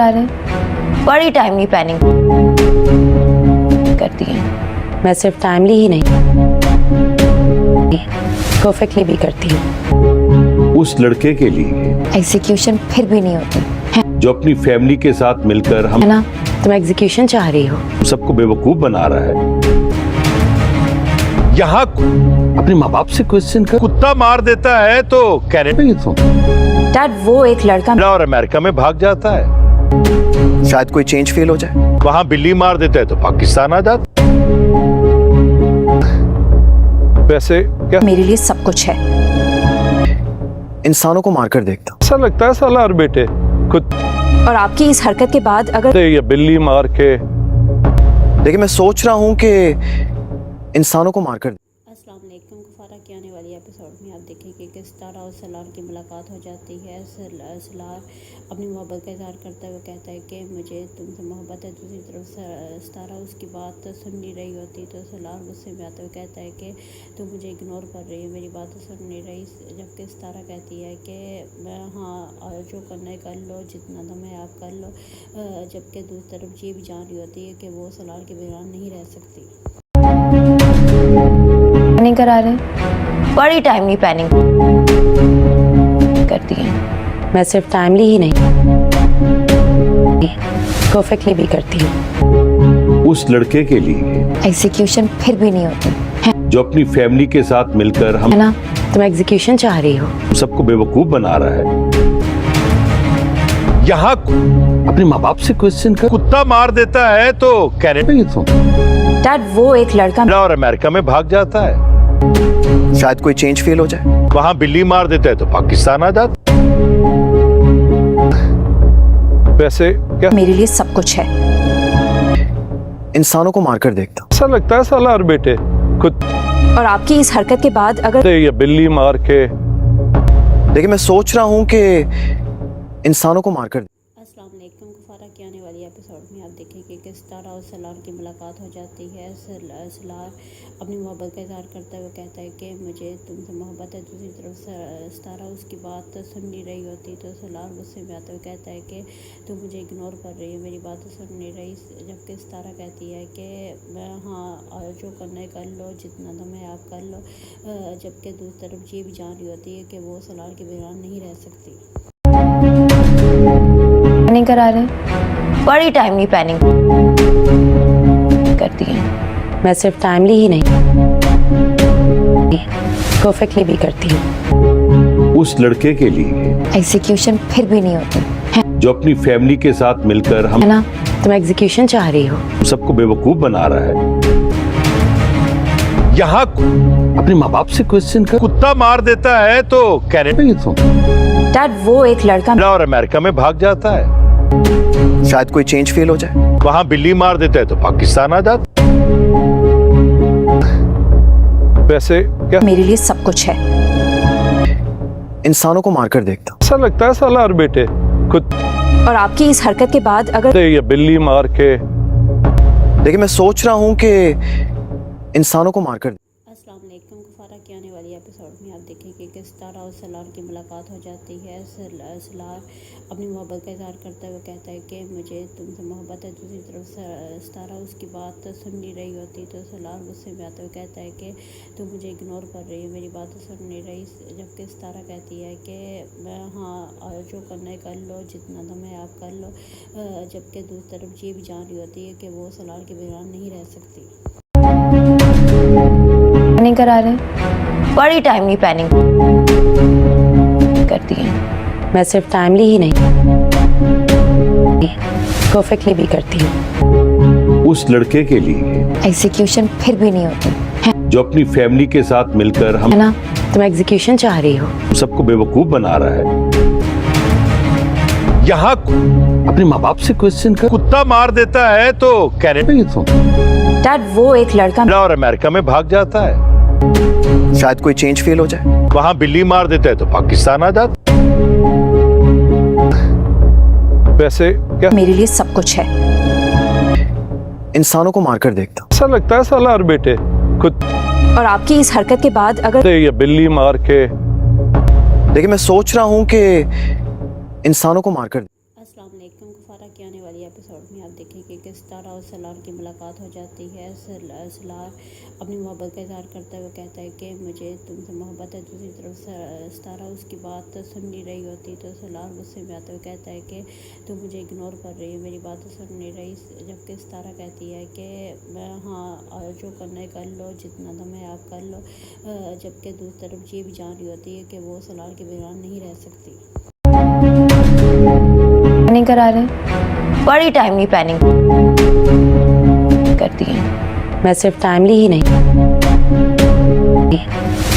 करा रहे हैं, बड़ी टाइमली प्लानिंग करती हैं। मैं सिर्फ टाइमली ही नहीं, परफेक्टली भी करती हूँ। उस लड़के के लिए एग्जीक्यूशन फिर भी नहीं होती है जो अपनी फैमिली के साथ मिलकर हम ना। तुम एग्जीक्यूशन चाह रही हो? सबको बेवकूफ बना रहा है। यहाँ अपने माँ बाप से क्वेश्चन कर, कुत्ता मार देता है तो कनाडा में तुम डैड, वो एक लड़का और अमेरिका में भाग जाता है। शायद कोई चेंज फील हो जाए। वहाँ बिल्ली मार देता है तो पाकिस्तान आ जाता। वैसे क्या मेरे लिए सब कुछ है। इंसानों को मारकर देखता। ऐसा लगता है साला और बेटे खुद और आपकी इस हरकत के बाद अगर ये बिल्ली मार के। लेकिन मैं सोच रहा हूँ कि इंसानों को मारकर अस्सलाम वालेकुम। कुफारा की आने वाली एपिसोड में आप देखेंगे कि सितारा और सलार की मुलाकात हो जाती है। सलार अपनी मोहब्बत का इजहार करता है। वो कहता है कि मुझे तुमसे मोहब्बत है। दूसरी तरफ सितारा उसकी बात सुन नहीं रही होती तो सलार गुस्से में आता है। वो कहता है कि तुम मुझे इग्नोर कर रही है, मेरी बात सुन नहीं रही। जबकि सितारा कहती है कि हाँ, जो करना है कर लो, जितना दम है आप कर लो। जबकि दूसरी तरफ ये भी जान रही होती है कि वो सलार के बगैर नहीं रह सकती। प्लानिंग करा रहे हैं, बड़ी टाइमली प्लानिंग करती हैं। मैं सिर्फ टाइमली ही नहीं, परफेक्टली भी करती हूँ। उस लड़के के लिए एग्जीक्यूशन फिर भी नहीं होती है जो अपनी फैमिली के साथ मिलकर हम ना। तुम एग्जीक्यूशन चाह रही हो? सबको बेवकूफ बना रहा है। यहाँ अपने माँ बाप से क्वेश्चन कर, कुत्ता मार देता है तो कनाडा में तुम डैड, वो एक लड़का और अमेरिका में भाग जाता है। शायद कोई चेंज फील हो जाए। वहाँ बिल्ली मार देता है तो पाकिस्तान आ जाता। वैसे क्या मेरे लिए सब कुछ है। इंसानों को मारकर देखता। ऐसा लगता है साला और बेटे खुद और आपकी इस हरकत के बाद अगर ये बिल्ली मार के। लेकिन मैं सोच रहा हूँ कि इंसानों को मारकर अस्सलाम वालेकुम। कुफारा की आने वाली एपिसोड में आप देखेंगे कि सितारा और सलार की मुलाकात हो जाती है। सलार अपनी मोहब्बत का इजहार करता है। वो कहता है कि मुझे तुमसे मोहब्बत है। दूसरी तरफ सितारा उसकी बात सुन नहीं रही होती तो सलार गुस्से में आता है। वो कहता है कि तुम मुझे इग्नोर कर रही है, मेरी बात सुन नहीं रही। जबकि सितारा कहती है कि हाँ, जो करना है कर लो, जितना दम है आप कर लो। जबकि दूसरी तरफ ये भी जान रही होती है कि वो सलार के बगैर नहीं रह सकती। प्लानिंग करा रहे हैं, बड़ी टाइमली प्लानिंग करती हैं। मैं सिर्फ टाइमली ही नहीं, परफेक्टली भी करती हूँ। उस लड़के के लिए एग्जीक्यूशन फिर भी नहीं होती है जो अपनी फैमिली के साथ मिलकर हम ना। तुम एग्जीक्यूशन चाह रही हो? सबको बेवकूफ बना रहा है। यहाँ अपने माँ बाप से क्वेश्चन कर, कुत्ता मार देता है तो कनाडा में तुम डैड, वो एक लड़का और अमेरिका में भाग जाता है। शायद कोई चेंज फील हो जाए। वहाँ बिल्ली मार देता है तो पाकिस्तान आ जाता। वैसे क्या मेरे लिए सब कुछ है। इंसानों को मारकर देखता। ऐसा लगता है साला और बेटे खुद और आपकी इस हरकत के बाद अगर ये बिल्ली मार के। लेकिन मैं सोच रहा हूँ कि इंसानों को मारकर अस्सलाम वालेकुम। कुफारा की आने वाली एपिसोड में आप देखेंगे कि सितारा और सलार की मुलाकात हो जाती है। सलार अपनी मोहब्बत का इजहार करता है। वो कहता है कि मुझे तुमसे मोहब्बत है। दूसरी तरफ सितारा उसकी बात सुन नहीं रही होती तो सलार गुस्से में आता है। वो कहता है कि तुम मुझे इग्नोर कर रही है, मेरी बात सुन नहीं रही। जबकि सितारा कहती है कि हाँ, जो करना है कर लो, जितना दम है आप कर लो। जबकि दूसरी तरफ ये भी जान रही होती है कि वो सलार के बगैर नहीं रह सकती। प्लानिंग करा रहे हैं, बड़ी टाइमली प्लानिंग करती हैं। मैं सिर्फ टाइमली ही नहीं, परफेक्टली भी करती हूँ। उस लड़के के लिए एग्जीक्यूशन फिर भी नहीं होती है जो अपनी फैमिली के साथ मिलकर हम ना। तुम एग्जीक्यूशन चाह रही हो? सबको बेवकूफ बना रहा है। यहाँ अपने माँ बाप से क्वेश्चन कर, कुत्ता मार देता है तो कनाडा में तुम डैड, वो एक लड़का और अमेरिका में भाग जाता है। शायद कोई चेंज फील हो जाए। वहाँ बिल्ली मार देता है तो पाकिस्तान आ जाता। वैसे क्या मेरे लिए सब कुछ है। इंसानों को मारकर देखता। ऐसा लगता है साला और बेटे खुद और आपकी इस हरकत के बाद अगर ये बिल्ली मार के। लेकिन मैं सोच रहा हूँ कि इंसानों को मारकर अस्सलाम वालेकुम। कुफारा की आने वाली एपिसोड में आप देखेंगे कि सितारा और सलार की मुलाकात हो जाती है। सलार अपनी मोहब्बत का इजहार करता है, वो कहता है कि मुझे तुमसे मोहब्बत है। दूसरी तरफ सितारा उसकी बात सुन नहीं रही होती, तो सलार गुस्से में आता है, वो कहता है कि तुम मुझे इग्नोर कर रही है, मेरी बात सुन नहीं रही। जबकि सितारा कहती है कि हाँ जो करना है कर लो, जितना दम है आप कर लो। जबकि दूसरी तरफ ये भी जान रही होती है कि वो सलार के बगैर नहीं रह सकती। प्लानिंग करा रहे हैं, बड़ी टाइमली प्लानिंग करती हैं। मैं सिर्फ टाइमली ही नहीं,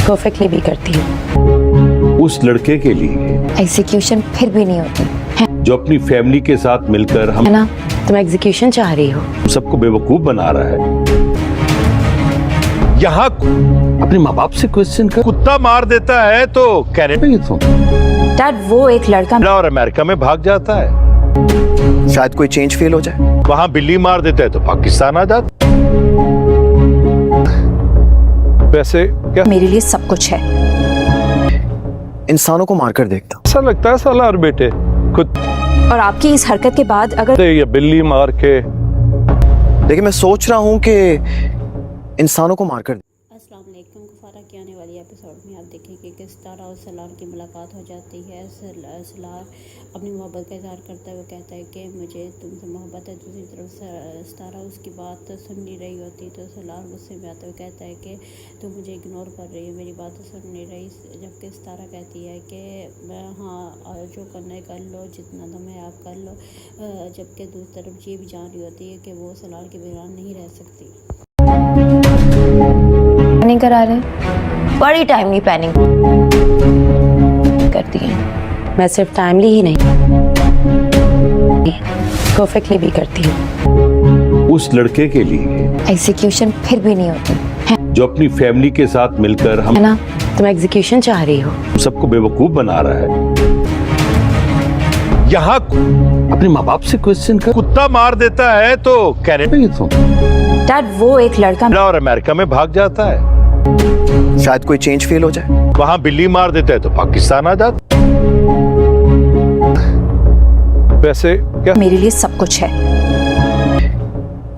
परफेक्टली भी करती हूँ। उस लड़के के लिए एग्जीक्यूशन फिर भी नहीं होती है जो अपनी फैमिली के साथ मिलकर हम ना। तुम एग्जीक्यूशन चाह रही हो। सबको बेवकूफ बना रहा है। यहाँ अपने माँ बाप से क्वेश्चन कर, कुत्ता मार देता है तो कनाडा में तुम डैड वो एक लड़का और अमेरिका में भाग जाता है, शायद कोई चेंज फील हो जाए। वहां बिल्ली मार देता है तो पाकिस्तान आ जाता। वैसे क्या मेरे लिए सब कुछ है। इंसानों को मारकर देखता हूं। ऐसा लगता है सालार बेटे खुद और आपकी इस हरकत के बाद अगर ये बिल्ली मार के लेकिन मैं सोच रहा हूं कि इंसानों को मारकर अस्सलाम वालेकुम। कुफारा की आने वाली एपिसोड में आप देखेंगे कि सितारा और सलार की मुलाकात हो जाती है। सलार अपनी मोहब्बत का इजहार करता है, वो कहता है कि मुझे तुमसे मोहब्बत है। दूसरी तरफ सितारा उसकी बात सुन नहीं रही होती, तो सलार गुस्से में आता है, वो कहता है कि तुम मुझे इग्नोर कर रही है, मेरी बात सुन नहीं रही। जबकि सितारा कहती है कि हाँ जो करना है कर लो, जितना दम है आप कर लो। जबकि दूसरी तरफ ये भी जान रही होती है कि वो सलार के बगैर नहीं रह सकती। प्लानिंग करा रहे हैं, बड़ी टाइमली प्लानिंग करती हैं। मैं सिर्फ टाइमली ही नहीं, परफेक्टली भी करती हूँ। उस लड़के के लिए एग्जीक्यूशन फिर भी नहीं होती है जो अपनी फैमिली के साथ मिलकर हम ना। तुम एग्जीक्यूशन चाह रही हो। सबको बेवकूफ बना रहा है। यहाँ अपने माँ बाप से क्वेश्चन कर, कुत्ता मार देता है तो कनाडा में तुम डैड वो एक लड़का और अमेरिका में भाग जाता है, शायद कोई चेंज फील हो जाए। वहां बिल्ली मार देता है तो पाकिस्तान आ जाता। वैसे क्या मेरे लिए सब कुछ है।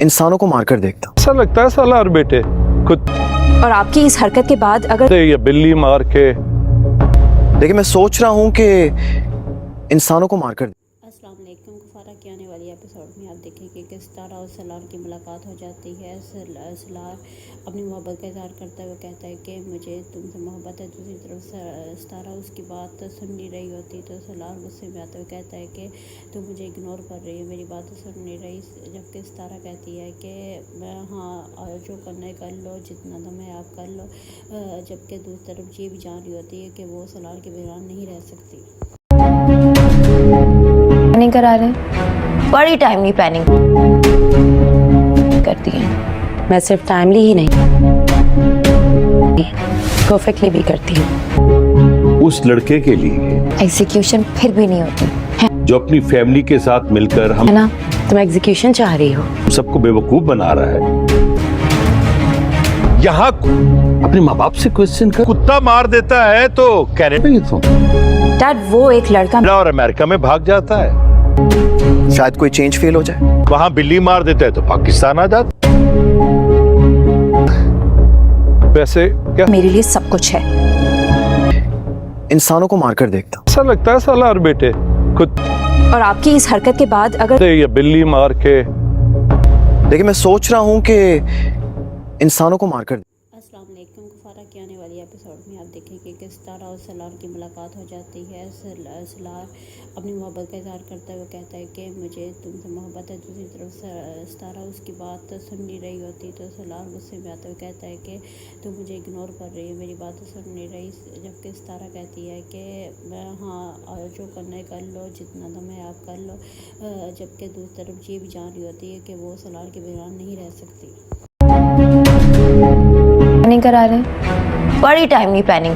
इंसानों को मारकर देखता हूं। ऐसा लगता है सालार बेटे खुद और आपकी इस हरकत के बाद अगर ये बिल्ली मार के लेकिन मैं सोच रहा हूं कि इंसानों को मारकर अस्सलाम वालेकुम। कुफारा की आने वाली एपिसोड में आप देखेंगे कि सितारा और सलार की मुलाकात हो जाती है। सलार अपनी मोहब्बत का इजहार करता है, वो कहता है कि मुझे तुमसे मोहब्बत है। दूसरी तरफ सितारा उसकी बात सुन नहीं रही होती, तो सलार गुस्से में आता है, वो कहता है कि तुम मुझे इग्नोर कर रही है, मेरी बात सुन नहीं रही। जबकि सितारा कहती है कि हाँ जो करना है कर लो, जितना दम है आप कर लो। जबकि दूसरी तरफ ये भी जान रही होती है कि वो सलार के बगैर नहीं रह सकती। प्लानिंग करा रहे हैं, बड़ी टाइमली प्लानिंग करती हैं। मैं सिर्फ टाइमली ही नहीं, परफेक्टली भी करती हूँ। उस लड़के के लिए एग्जीक्यूशन फिर भी नहीं होती है जो अपनी फैमिली के साथ मिलकर हम ना। तुम एग्जीक्यूशन चाह रही हो। सबको बेवकूफ बना रहा है। यहाँ अपने माँ बाप से क्वेश्चन कर, कुत्ता मार देता है तो कनाडा में तुम डैड वो एक लड़का और अमेरिका में भाग जाता है, शायद कोई चेंज फील हो जाए। वहां बिल्ली मार देता है तो पाकिस्तान आ जाता। वैसे क्या मेरे लिए सब कुछ है। इंसानों को मारकर देखता हूं। ऐसा लगता है सालार बेटे खुद और आपकी इस हरकत के बाद अगर ये बिल्ली मार के लेकिन मैं सोच रहा हूं कि इंसानों को मारकर अस्सलाम वालेकुम। कुफारा की आने वाली एपिसोड में आप देखेंगे कि सितारा और सलार की मुलाकात हो जाती है। सलार अपनी मोहब्बत का इजहार करता है, वो कहता है कि मुझे तुमसे मोहब्बत है। दूसरी तरफ सितारा उसकी बात सुन नहीं रही होती, तो सलार गुस्से में आता है, वो कहता है कि तुम मुझे इग्नोर कर रही है, मेरी बात सुन नहीं रही। जबकि सितारा कहती है कि हाँ जो करना है कर लो, जितना दम है आप कर लो। जबकि दूसरी तरफ ये भी जान रही होती है कि वो सलार के बगैर नहीं रह सकती। प्लानिंग करा रहे हैं, बड़ी टाइमली प्लानिंग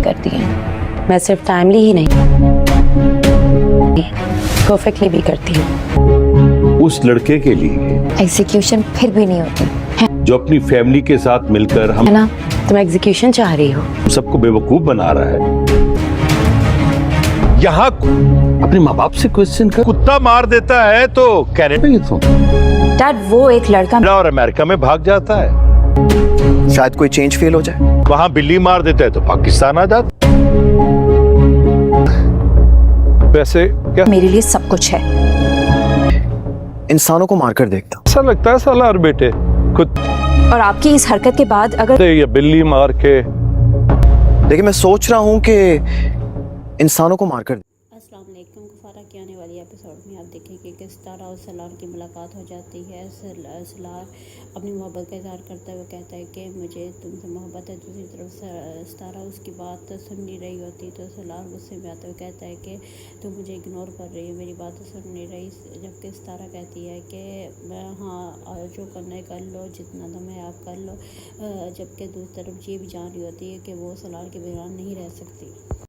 करती हैं। मैं सिर्फ टाइमली ही नहीं, परफेक्टली भी करती हूँ। उस लड़के के लिए एग्जीक्यूशन फिर भी नहीं होती है जो अपनी फैमिली के साथ मिलकर हम ना। तुम एग्जीक्यूशन चाह रही हो। सबको बेवकूफ बना रहा है। यहाँ अपने माँ बाप से क्वेश्चन कर, कुत्ता मार देता है तो कनाडा में तुम डैड वो एक लड़का और अमेरिका में भाग जाता है, शायद कोई चेंज फील हो जाए। वहां बिल्ली मार देता है तो पाकिस्तान आ जाता। वैसे क्या मेरे लिए सब कुछ है। इंसानों को मारकर देखता हूं। ऐसा लगता है सालार बेटे खुद और आपकी इस हरकत के बाद अगर ये बिल्ली मार के। देखिए मैं सोच रहा हूं कि इंसानों को मारकर अस्सलाम वालेकुम। कुफारा के आने वाली एपिसोड में आप देखेंगे कि सितारा और सलार की मुलाकात हो जाती है। सलार अपनी मोहब्बत का इजहार करता है, वो कहता है कि मुझे तुमसे मोहब्बत है। दूसरी तरफ सितारा उसकी बात सुन नहीं रही होती तो सलार गुस्से में आता है, कहता है कि तुम मुझे इग्नोर कर रही हो, मेरी बात सुन नहीं रही। जबकि सितारा कहती है कि हाँ जो करना है कर लो, जितना दम है आप कर लो। जबकि दूसरी तरफ ये भी जान रही होती है कि वो सलार के बगैर नहीं रह सकती।